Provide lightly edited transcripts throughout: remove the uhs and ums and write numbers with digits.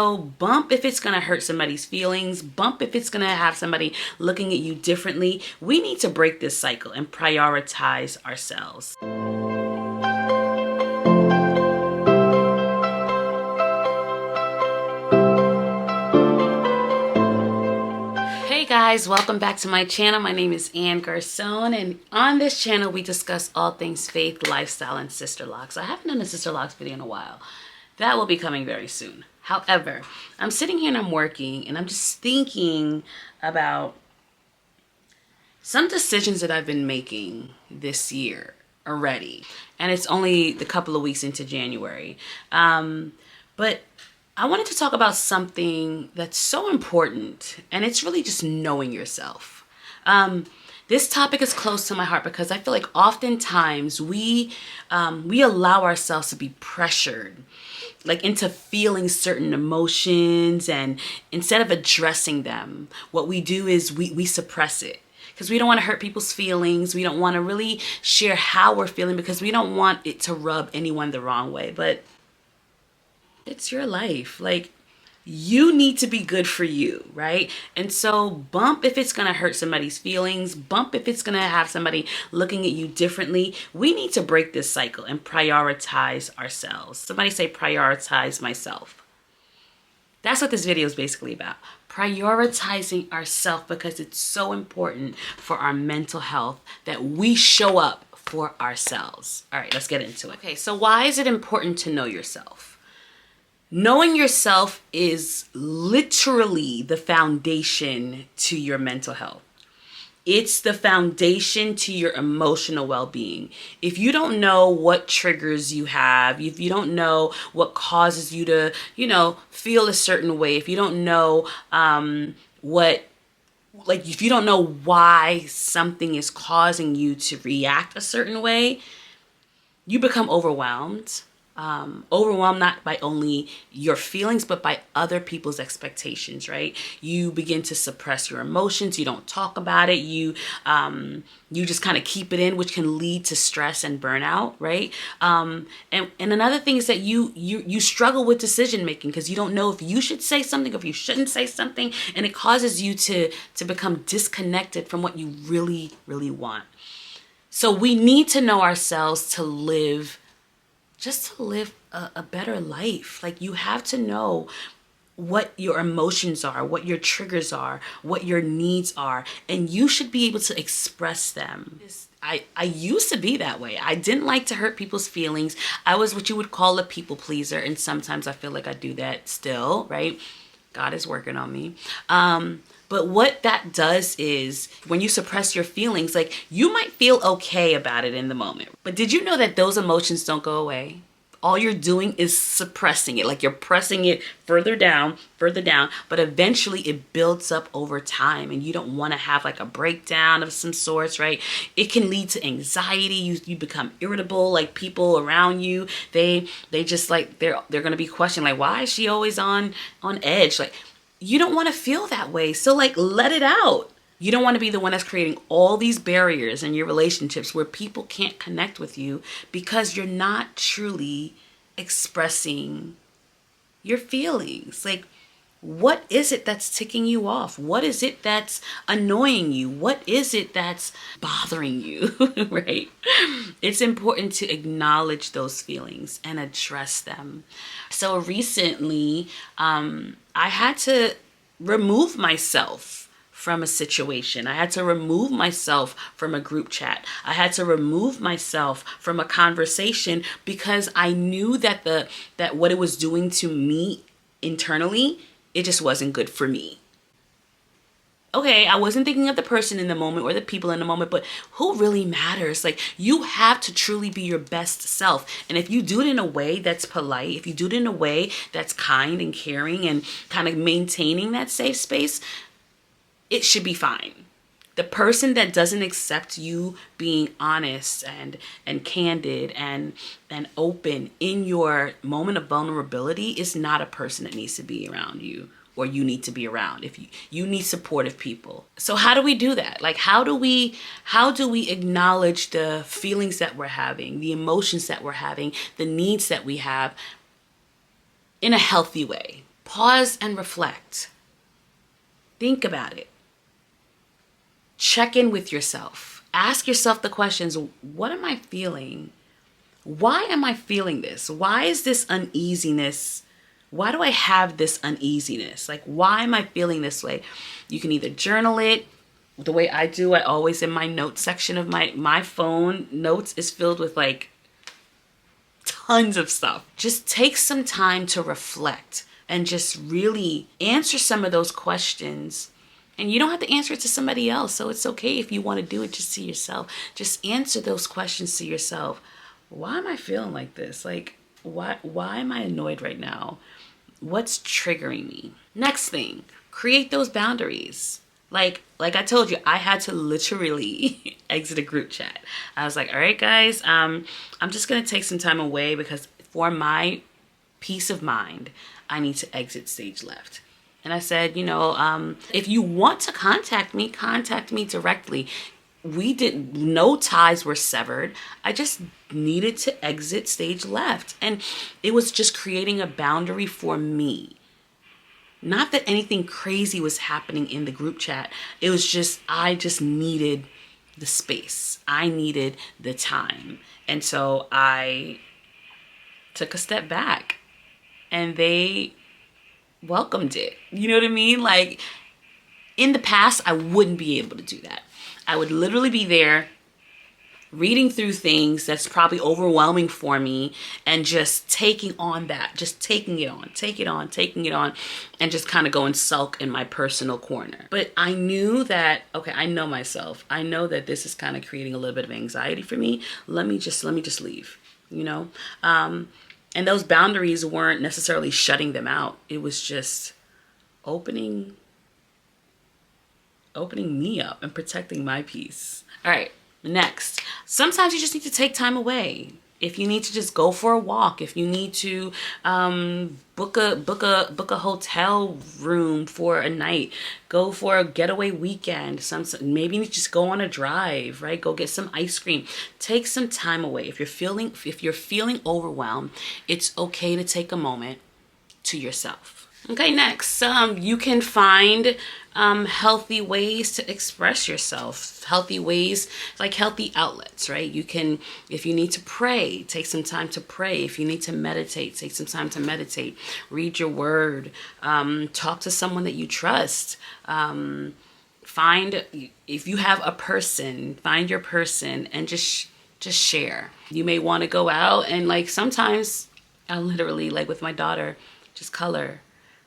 So bump if it's going to hurt somebody's feelings, bump if it's going to have somebody looking at you differently. We need to break this cycle and prioritize ourselves. Hey guys, welcome back to my channel. My name is Ann Garcon, and on this channel we discuss all things faith, lifestyle, and sister locks. I haven't done a sister locks video in a while. That will be coming very soon. However, I'm sitting here and I'm working and I'm just thinking about some decisions that I've been making this year already. And it's only a couple of weeks into January. But I wanted to talk about something that's so important, and it's really just knowing yourself. This topic is close to my heart because I feel like oftentimes we allow ourselves to be pressured like into feeling certain emotions, and instead of addressing them, what we do is we suppress it because we don't want to hurt people's feelings. We don't want to really share how we're feeling because we don't want it to rub anyone the wrong way. But it's your life. Like, you need to be good for you, right? And so bump if it's going to hurt somebody's feelings, bump if it's going to have somebody looking at you differently. We need to break this cycle and prioritize ourselves. Somebody say prioritize myself. That's what this video is basically about. Prioritizing ourselves, because it's so important for our mental health that we show up for ourselves. All right, let's get into it. Okay, so why is it important to know yourself? Knowing yourself is literally the foundation to your mental health. It's the foundation to your emotional well-being. If you don't know what triggers you have, if you don't know what causes you to, feel a certain way, if you don't know if you don't know why something is causing you to react a certain way, you become overwhelmed. Overwhelmed not by only your feelings, but by other people's expectations, right? You begin to suppress your emotions. You don't talk about it. You just kind of keep it in, which can lead to stress and burnout, right? And another thing is that you struggle with decision making because you don't know if you should say something, or if you shouldn't say something, and it causes you to become disconnected from what you really, really want. So we need to know ourselves to live a better life. Like, you have to know what your emotions are, what your triggers are, what your needs are, and you should be able to express them. I used to be that way. I didn't like to hurt people's feelings. I was what you would call a people pleaser, and sometimes I feel like I do that still, right? God is working on me. But what that does is, when you suppress your feelings, like, you might feel okay about it in the moment. But did you know that those emotions don't go away? All you're doing is suppressing it. Like, you're pressing it further down, but eventually it builds up over time, and you don't want to have like a breakdown of some sorts, right? It can lead to anxiety. You become irritable. Like, people around you, they just like, they're going to be questioning, like, why is she always on edge? Like, you don't want to feel that way. So, like, let it out. You don't want to be the one that's creating all these barriers in your relationships where people can't connect with you because you're not truly expressing your feelings. Like, what is it that's ticking you off? What is it that's annoying you? What is it that's bothering you, right? It's important to acknowledge those feelings and address them. So recently, I had to remove myself from a situation. I had to remove myself from a group chat. I had to remove myself from a conversation because I knew that that what it was doing to me internally, it just wasn't good for me. Okay, I wasn't thinking of the person in the moment or the people in the moment, but who really matters? Like, you have to truly be your best self. And if you do it in a way that's polite, if you do it in a way that's kind and caring and kind of maintaining that safe space, it should be fine. The person that doesn't accept you being honest and candid and open in your moment of vulnerability is not a person that needs to be around you, or you need to be around. If you need supportive people. So how do we do that? Like, how do we acknowledge the feelings that we're having, the emotions that we're having, the needs that we have in a healthy way? Pause and reflect. Think about it. Check in with yourself. Ask yourself the questions. What am I feeling? Why am I feeling this? Why is this uneasiness? Why do I have this uneasiness? Like, why am I feeling this way? You can either journal it. The way I do, I always, in my notes section of my phone, notes is filled with like tons of stuff. Just take some time to reflect and just really answer some of those questions. And you don't have to answer it to somebody else. So it's okay if you want to do it just to yourself. Just answer those questions to yourself. Why am I feeling like this? Like, why am I annoyed right now? What's triggering me? Next thing, create those boundaries. Like I told you, I had to literally exit a group chat. I was like, all right, guys, I'm just going to take some time away because for my peace of mind, I need to exit stage left. And I said, if you want to contact me directly. No ties were severed. I just needed to exit stage left. And it was just creating a boundary for me. Not that anything crazy was happening in the group chat. It was just, I just needed the space. I needed the time. And so I took a step back and they welcomed it. You know what I mean? Like, in the past, I wouldn't be able to do that. I would literally be there reading through things that's probably overwhelming for me and just taking on that, just taking it on, and just kind of go and sulk in my personal corner. But I knew that, okay, I know myself. I know that this is kind of creating a little bit of anxiety for me. Let me just leave, And those boundaries weren't necessarily shutting them out. It was just opening me up and protecting my peace. All right, next. Sometimes you just need to take time away. If you need to just go for a walk, if you need to book a hotel room for a night, go for a getaway weekend. Maybe you need to just go on a drive, right? Go get some ice cream. Take some time away. If you're feeling overwhelmed, it's okay to take a moment to yourself. Okay, next, you can find healthy ways to express yourself, healthy ways, like healthy outlets, right? You can, if you need to pray, take some time to pray. If you need to meditate, take some time to meditate. Read your word, talk to someone that you trust. If you have a person, find your person and just share. You may want to go out and like sometimes I'll literally, like with my daughter, just color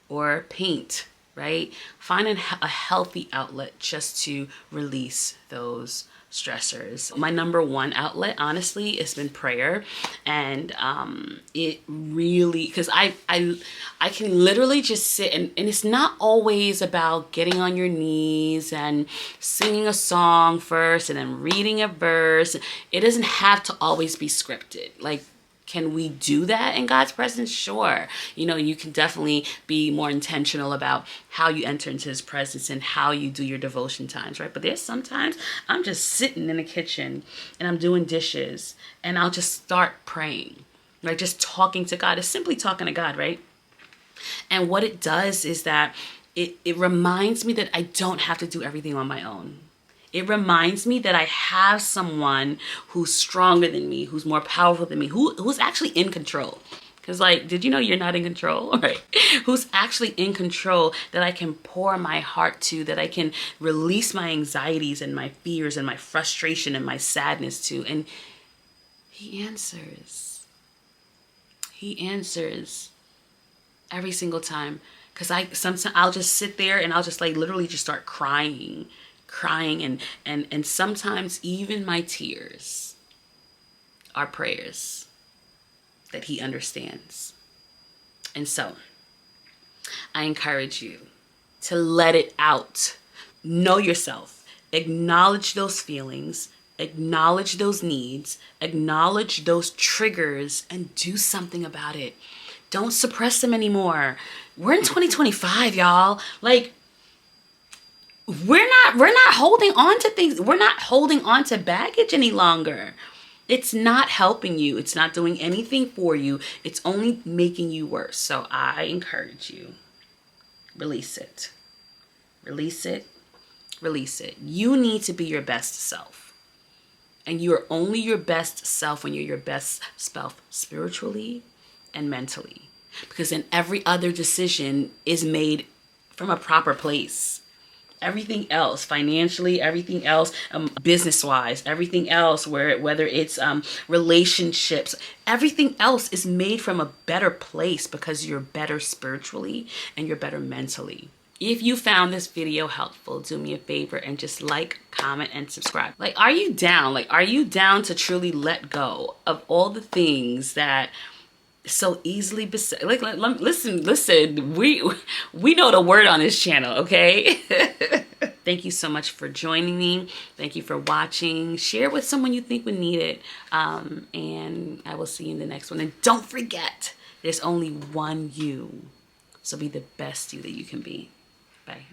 or paint, right? Find a healthy outlet just to release those stressors. My number one outlet, honestly, has been prayer. And it really, because I can literally just sit and it's not always about getting on your knees and singing a song first and then reading a verse. It doesn't have to always be scripted. Like, can we do that in God's presence? Sure. You can definitely be more intentional about how you enter into his presence and how you do your devotion times, right? But there's sometimes I'm just sitting in the kitchen and I'm doing dishes and I'll just start praying, right? Just talking to God. It's simply talking to God, right? And what it does is that it reminds me that I don't have to do everything on my own. It reminds me that I have someone who's stronger than me, who's more powerful than me, who's actually in control. Because like, did you know you're not in control? Right? Who's actually in control, that I can pour my heart to, that I can release my anxieties and my fears and my frustration and my sadness to. And he answers. He answers every single time. Because sometimes I'll just sit there and I'll just like literally just start crying and sometimes even my tears are prayers that he understands. And so I encourage you to let it out. Know yourself. Acknowledge those feelings. Acknowledge those needs. Acknowledge those triggers and do something about it. Don't suppress them anymore. We're in 2025, y'all. Like, we're not holding on to things. We're not holding on to baggage any longer. It's not helping you. It's not doing anything for you. It's only making you worse. So I encourage you release it. Release it. Release it. You need to be your best self. And you are only your best self when you're your best self spiritually and mentally. Because then every other decision is made from a proper place. Everything else, financially, everything else, business-wise, everything else, whether it's relationships, everything else is made from a better place because you're better spiritually and you're better mentally. If you found this video helpful, do me a favor and just like, comment, and subscribe. Like, are you down? Like, are you down to truly let go of all the things that so easily beset? Like, listen, we know the word on this channel, okay? Thank you so much for joining me. Thank you for watching. Share with someone you think would need it. And I will see you in the next one. And don't forget, there's only one you. So be the best you that you can be. Bye.